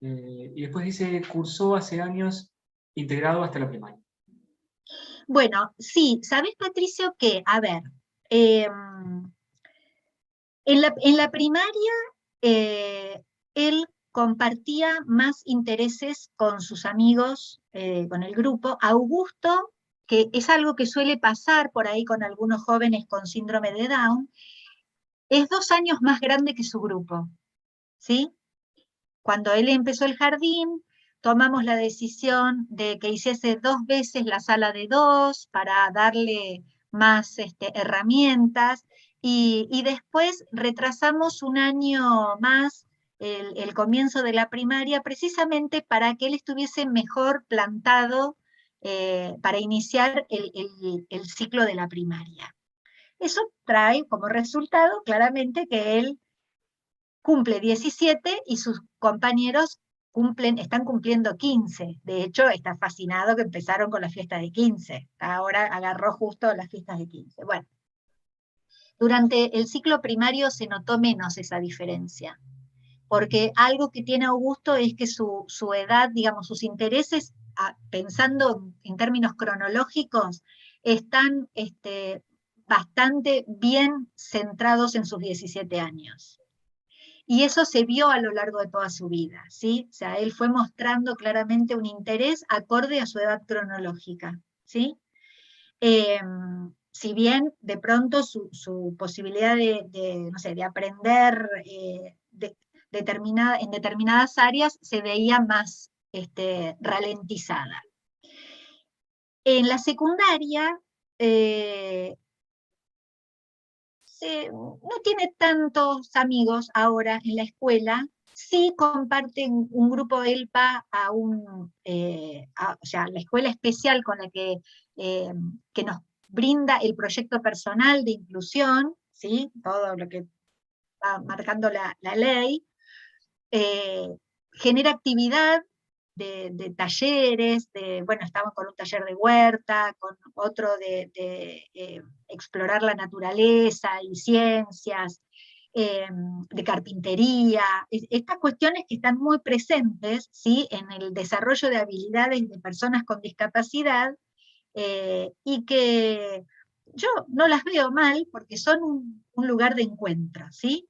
Y después dice, cursó hace años integrado hasta la primaria. Bueno, sí, ¿sabés, Patricio, que, a ver, en la primaria él compartía más intereses con sus amigos, con el grupo? Augusto, que es algo que suele pasar por ahí con algunos jóvenes con síndrome de Down, es 2 años más grande que su grupo, ¿sí? Cuando él empezó el jardín, tomamos la decisión de que hiciese 2 veces la sala de 2 para darle más herramientas, y después retrasamos 1 año más el comienzo de la primaria, precisamente para que él estuviese mejor plantado para iniciar el ciclo de la primaria. Eso trae como resultado claramente que él cumple 17 y sus compañeros están cumpliendo 15. De hecho, está fascinado que empezaron con la fiesta de 15. Ahora agarró justo las fiestas de 15. Bueno, durante el ciclo primario se notó menos esa diferencia, porque algo que tiene Augusto es que su edad, digamos, sus intereses, pensando en términos cronológicos, están bastante bien centrados en sus 17 años. Y eso se vio a lo largo de toda su vida, ¿sí? O sea, él fue mostrando claramente un interés acorde a su edad cronológica, ¿sí? Si bien de pronto su posibilidad no sé, de aprender en determinadas áreas se veía más ralentizada. En la secundaria no tiene tantos amigos ahora en la escuela, sí comparten un grupo ELPA o sea, la escuela especial con la que nos brinda el proyecto personal de inclusión, ¿sí? Todo lo que va marcando la ley, genera actividad de talleres, bueno, estaban con un taller de huerta, con otro de explorar la naturaleza y ciencias, de carpintería, estas cuestiones que están muy presentes, ¿sí?, en el desarrollo de habilidades de personas con discapacidad, y que yo no las veo mal porque son un lugar de encuentro, ¿sí?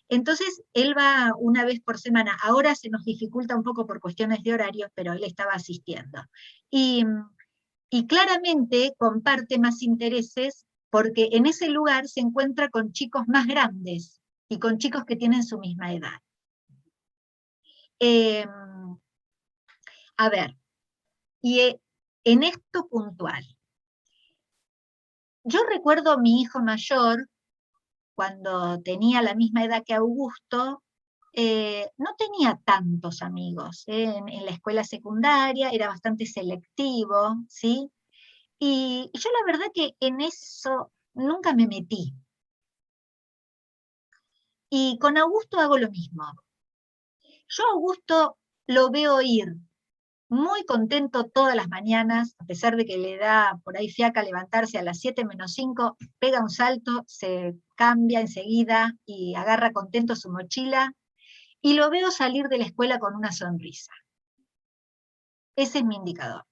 Entonces, él va una vez por semana. Ahora se nos dificulta un poco por cuestiones de horarios, pero él estaba asistiendo. Y, y claramente comparte más intereses porque en ese lugar se encuentra con chicos más grandes y con chicos que tienen su misma edad. A ver, y en esto puntual, yo recuerdo a mi hijo mayor, cuando tenía la misma edad que Augusto, no tenía tantos amigos, en la escuela secundaria, era bastante selectivo, ¿sí? Y yo la verdad que en eso nunca me metí. Y con Augusto hago lo mismo. Yo a Augusto lo veo ir muy contento todas las mañanas, a pesar de que le da por ahí fiaca levantarse a las 7 menos 5, pega un salto, se cambia enseguida y agarra contento su mochila, y lo veo salir de la escuela con una sonrisa. Ese es mi indicador.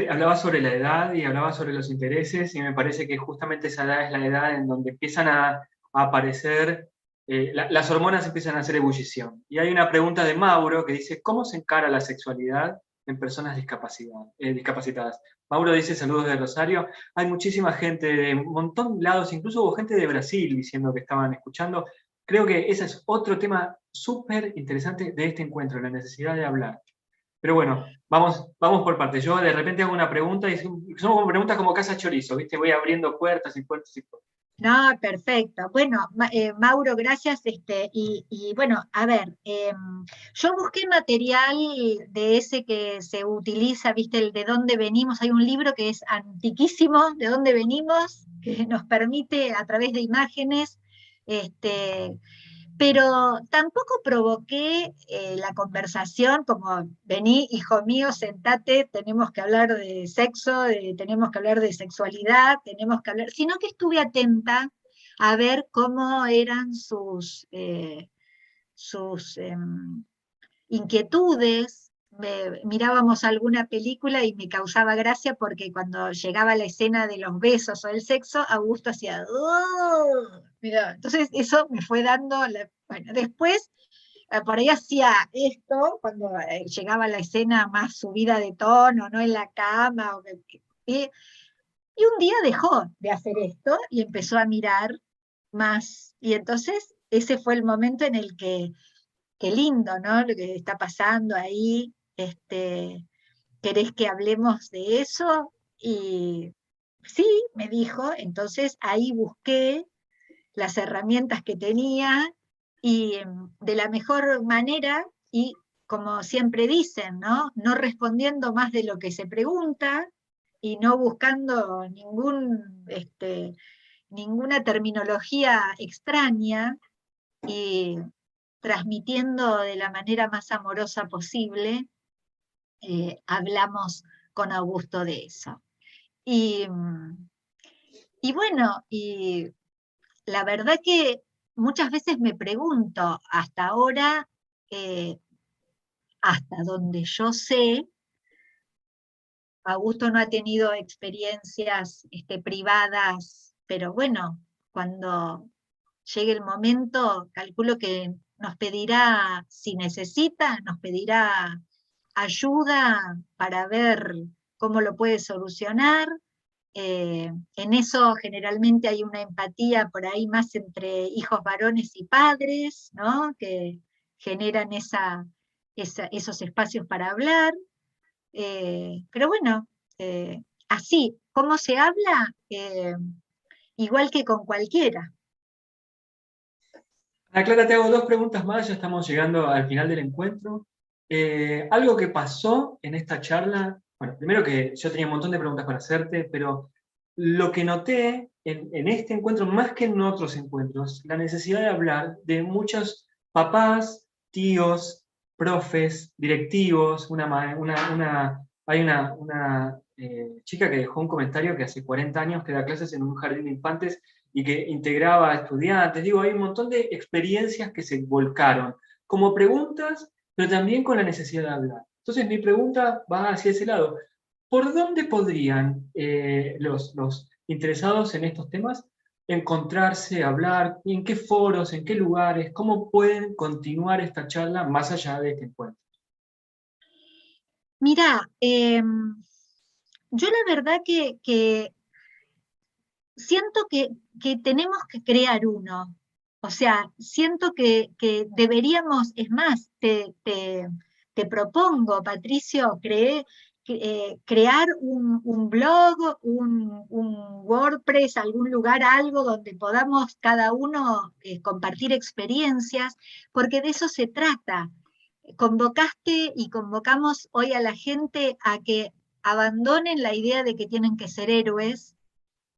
Hablaba sobre la edad y hablaba sobre los intereses, y me parece que justamente esa edad es la edad en donde empiezan a aparecer, las hormonas empiezan a hacer ebullición. Y hay una pregunta de Mauro que dice, ¿cómo se encara la sexualidad en personas discapacitadas? Mauro dice, saludos de Rosario. Hay muchísima gente de un montón de lados, incluso hubo gente de Brasil diciendo que estaban escuchando. Creo que ese es otro tema súper interesante de este encuentro, la necesidad de hablar. Pero bueno, vamos por partes. Yo de repente hago una pregunta y son como preguntas como casa chorizo, ¿viste? Voy abriendo puertas y puertas y puertas. No, perfecto. Bueno, Mauro, gracias. Y bueno, a ver, yo busqué material de ese que se utiliza, viste, el de dónde venimos. Hay un libro que es antiquísimo, de dónde venimos, que nos permite a través de imágenes, pero tampoco provoqué la conversación como, vení, hijo mío, sentate, tenemos que hablar de sexo, tenemos que hablar de sexualidad, tenemos que hablar, sino que estuve atenta a ver cómo eran sus inquietudes. Mirábamos alguna película y me causaba gracia porque cuando llegaba la escena de los besos o el sexo, Augusto hacía, "Oh", mirá, entonces eso me fue dando, bueno, después por ahí hacía esto, cuando llegaba la escena más subida de tono, no en la cama, y un día dejó de hacer esto y empezó a mirar más, y entonces ese fue el momento en el que, qué lindo, ¿no? Lo que está pasando ahí, ¿querés que hablemos de eso? Y sí, me dijo, entonces ahí busqué las herramientas que tenía, y de la mejor manera, y como siempre dicen, ¿no? No respondiendo más de lo que se pregunta, y no buscando ninguna terminología extraña, y transmitiendo de la manera más amorosa posible, hablamos con Augusto de eso. Y, y bueno, y la verdad que muchas veces me pregunto, hasta ahora, eh, hasta donde yo sé, Augusto no ha tenido experiencias privadas, pero bueno, cuando llegue el momento, calculo que nos pedirá, si necesita, nos pedirá ayuda para ver cómo lo puede solucionar. En eso generalmente hay una empatía por ahí más entre hijos varones y padres, ¿no? Que generan esos espacios para hablar. Pero bueno, así, ¿cómo se habla? Igual que con cualquiera. Ana Clara, te hago dos preguntas más, ya estamos llegando al final del encuentro. Algo que pasó en esta charla, bueno, primero que yo tenía un montón de preguntas para hacerte, pero lo que noté en este encuentro, más que en otros encuentros, la necesidad de hablar de muchos papás, tíos, profes, directivos, hay una chica que dejó un comentario que hace 40 años que da clases en un jardín de infantes y que integraba a estudiantes. Digo, hay un montón de experiencias que se volcaron como preguntas, pero también con la necesidad de hablar. Entonces mi pregunta va hacia ese lado. ¿Por dónde podrían los interesados en estos temas encontrarse, hablar? ¿En qué foros, en qué lugares? ¿Cómo pueden continuar esta charla más allá de este encuentro? Mira, yo la verdad que siento que tenemos que crear uno. O sea, siento que deberíamos, es más, te propongo, Patricio, crear un blog, un WordPress, algún lugar, algo donde podamos cada uno compartir experiencias, porque de eso se trata. Convocaste y convocamos hoy a la gente a que abandonen la idea de que tienen que ser héroes,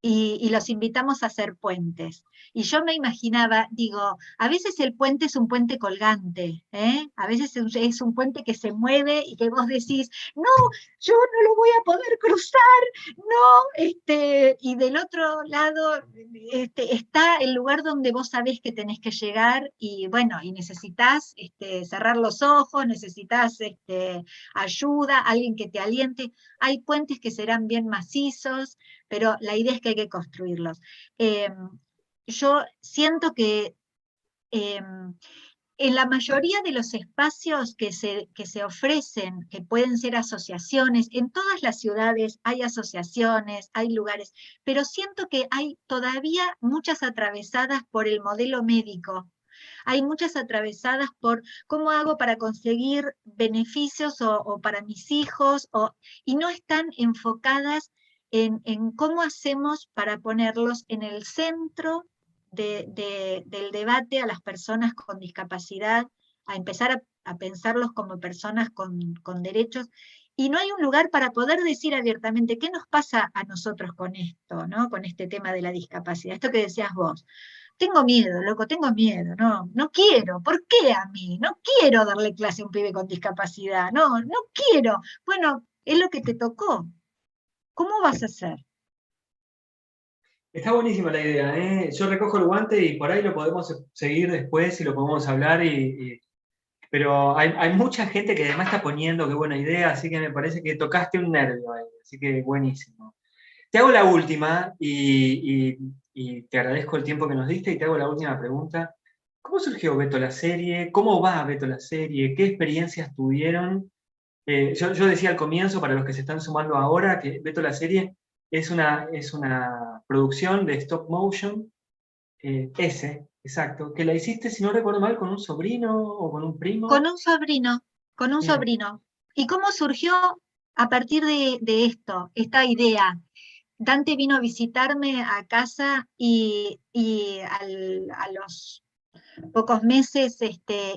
y los invitamos a hacer puentes. Y yo me imaginaba, digo, a veces el puente es un puente colgante, ¿eh? A veces es un puente que se mueve y que vos decís, no, yo no lo voy a poder cruzar, no, y del otro lado está el lugar donde vos sabés que tenés que llegar, y bueno, y necesitas cerrar los ojos, necesitas ayuda, alguien que te aliente. Hay puentes que serán bien macizos, pero la idea es que hay que construirlos. Yo siento que en la mayoría de los espacios que se ofrecen, que pueden ser asociaciones, en todas las ciudades hay asociaciones, hay lugares, pero siento que hay todavía muchas atravesadas por el modelo médico. Hay muchas atravesadas por cómo hago para conseguir beneficios o para mis hijos, y no están enfocadas en cómo hacemos para ponerlos en el centro del debate a las personas con discapacidad, a empezar a pensarlos como personas con derechos, y no hay un lugar para poder decir abiertamente qué nos pasa a nosotros con esto, ¿no? Con este tema de la discapacidad, esto que decías vos. Tengo miedo, loco, tengo miedo, no quiero, ¿por qué a mí? No quiero darle clase a un pibe con discapacidad, no quiero. Bueno, es lo que te tocó. ¿Cómo vas a hacer? Está buenísima la idea, ¿eh? Yo recojo el guante y por ahí lo podemos seguir después y lo podemos hablar, pero hay mucha gente que además está poniendo qué buena idea, así que me parece que tocaste un nervio ahí, así que buenísimo. Te hago la última y te agradezco el tiempo que nos diste y te hago la última pregunta. ¿Cómo surgió Beto la serie? ¿Cómo va Beto la serie? ¿Qué experiencias tuvieron? Yo decía al comienzo, para los que se están sumando ahora, que Beto la serie es una producción de stop motion, exacto, que la hiciste, si no recuerdo mal, con un sobrino o con un Con primo. un sobrino, con un Bien. sobrino. ¿Y cómo surgió a partir de esto, esta idea? Dante vino a visitarme a casa, y a los pocos meses,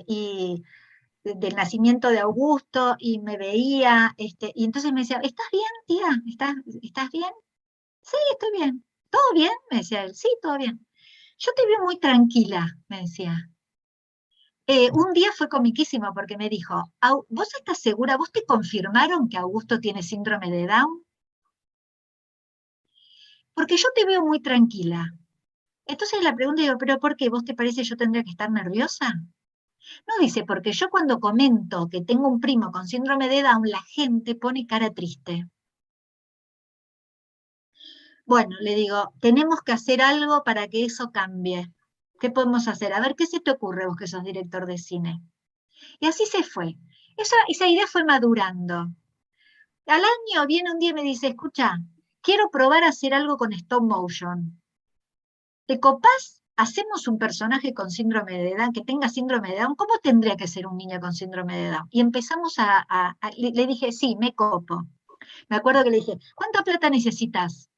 y del nacimiento de Augusto, y me veía, y entonces me decía, ¿estás bien, tía? ¿Estás bien? Sí, estoy bien. ¿Todo bien? Me decía él, sí, todo bien. Yo te veo muy tranquila, me decía. Un día fue comiquísimo porque me dijo, ¿vos estás segura? ¿Vos te confirmaron que Augusto tiene síndrome de Down? Porque yo te veo muy tranquila. Entonces la pregunta digo, ¿pero por qué? ¿Vos te parece que yo tendría que estar nerviosa? No, dice, porque yo cuando comento que tengo un primo con síndrome de Down, la gente pone cara triste. Bueno, le digo, tenemos que hacer algo para que eso cambie. ¿Qué podemos hacer? A ver, ¿qué se te ocurre vos que sos director de cine? Y así se fue. Esa idea fue madurando. Al año viene un día y me dice, escucha, quiero probar a hacer algo con stop motion. ¿Te copás? Hacemos un personaje con síndrome de Down, que tenga síndrome de Down. ¿Cómo tendría que ser un niño con síndrome de Down? Y empezamos le dije, sí, me copo. Me acuerdo que le dije, ¿cuánta plata necesitas?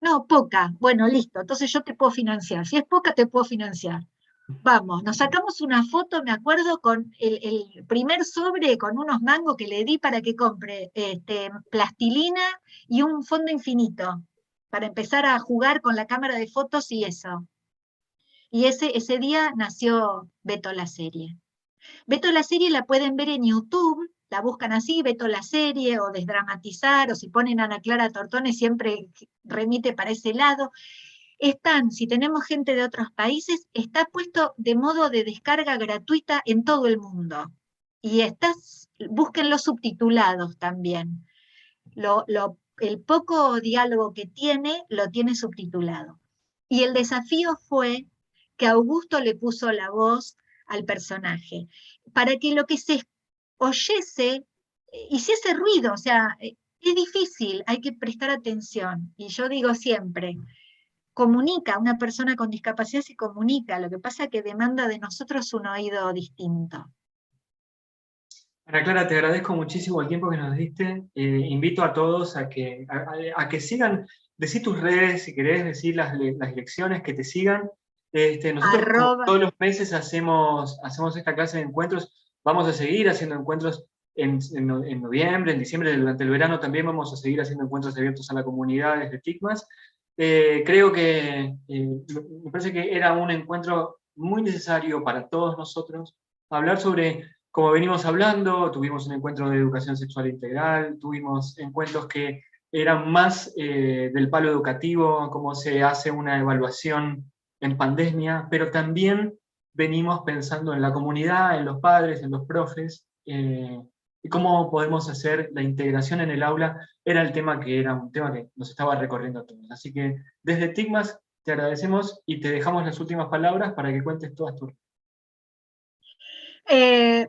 No, poca. Bueno, listo. Entonces yo te puedo financiar. Si es poca, te puedo financiar. Vamos, nos sacamos una foto, me acuerdo, con el primer sobre, con unos mangos que le di para que compre plastilina y un fondo infinito, para empezar a jugar con la cámara de fotos y eso. Y ese día nació Beto la serie. Beto la serie la pueden ver en YouTube, la buscan así, Beto la serie, o Desdramatizar, o si ponen Ana Clara Tortone, siempre remite para ese lado. Están, si tenemos gente de otros países, está puesto de modo de descarga gratuita en todo el mundo. Y busquen los subtitulados también. El poco diálogo que tiene, lo tiene subtitulado. Y el desafío fue que Augusto le puso la voz al personaje, para que lo que se oyese hiciese ruido, o sea, es difícil, hay que prestar atención. Y yo digo siempre, comunica, una persona con discapacidad se comunica, lo que pasa es que demanda de nosotros un oído distinto. Ana Clara, te agradezco muchísimo el tiempo que nos diste. Invito a todos a que sigan, decí tus redes si querés, decir las lecciones, que te sigan. Nosotros, como Arroba, todos los meses, hacemos esta clase de encuentros. Vamos a seguir haciendo encuentros en noviembre, en diciembre, durante el verano también vamos a seguir haciendo encuentros abiertos a la comunidad desde TICMAS. Creo que me parece que era un encuentro muy necesario para todos nosotros, hablar sobre, como venimos hablando, tuvimos un encuentro de educación sexual integral, tuvimos encuentros que eran más del palo educativo, cómo se hace una evaluación en pandemia, pero también venimos pensando en la comunidad, en los padres, en los profes, y cómo podemos hacer la integración en el aula. Era un tema que nos estaba recorriendo a todos. Así que desde TICMAS te agradecemos y te dejamos las últimas palabras para que cuentes todas tus.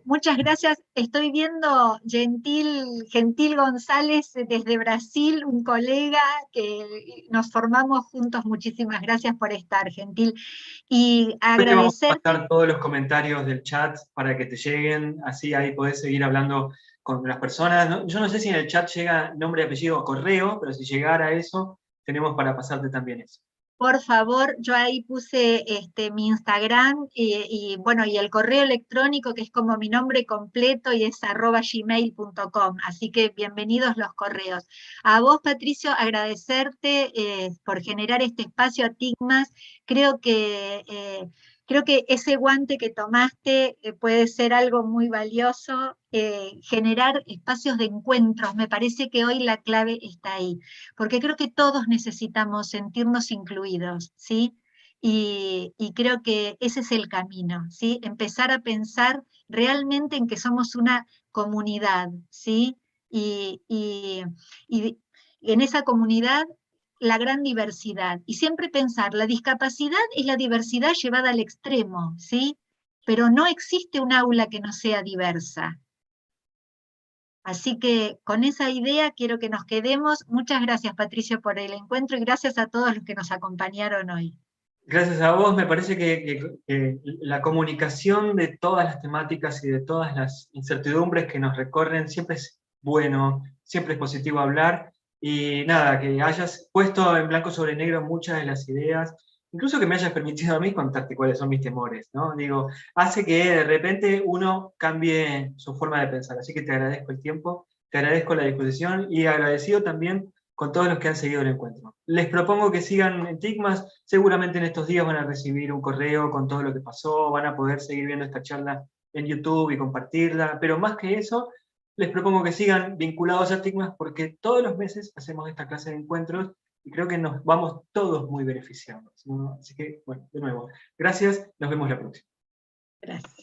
muchas gracias. Estoy viendo Gentil González desde Brasil, un colega que nos formamos juntos. Muchísimas gracias por estar, Gentil. Y Después te vamos a agradecerte. pasar todos los comentarios del chat para que te lleguen, así ahí podés seguir hablando con las personas. Yo no sé si en el chat llega nombre, apellido o correo, pero si llegara eso, tenemos para pasarte también eso. Por favor, yo ahí puse mi Instagram bueno, y el correo electrónico que es como mi nombre completo y es @gmail.com, así que bienvenidos los correos. A vos, Patricio, agradecerte por generar este espacio a Tigmas. Creo que, eh, creo que ese guante que tomaste puede ser algo muy valioso, generar espacios de encuentros. Me parece que hoy la clave está ahí, porque creo que todos necesitamos sentirnos incluidos, ¿sí? Y creo que ese es el camino, ¿sí? Empezar a pensar realmente en que somos una comunidad, ¿sí? Y en esa comunidad la gran diversidad. Y siempre pensar, la discapacidad es la diversidad llevada al extremo, ¿sí? Pero no existe un aula que no sea diversa. Así que con esa idea quiero que nos quedemos. Muchas gracias, Patricio, por el encuentro y gracias a todos los que nos acompañaron hoy. Gracias a vos, me parece que la comunicación de todas las temáticas y de todas las incertidumbres que nos recorren siempre es bueno, siempre es positivo hablar, y nada, que hayas puesto en blanco sobre negro muchas de las ideas. incluso que me hayas permitido a mí contarte cuáles son mis temores, ¿no? Digo, hace que de repente uno cambie su forma de pensar. Así que te agradezco el tiempo, te agradezco la disposición y agradecido también con todos los que han seguido el encuentro. Les propongo que sigan en Tigmas, seguramente en estos días van a recibir un correo con todo lo que pasó, van a poder seguir viendo esta charla en YouTube y compartirla, pero más que eso, les propongo que sigan vinculados a Tigmas porque todos los meses hacemos esta clase de encuentros y creo que nos vamos todos muy beneficiados, ¿no? Así que, bueno, de nuevo, gracias, nos vemos la próxima. Gracias.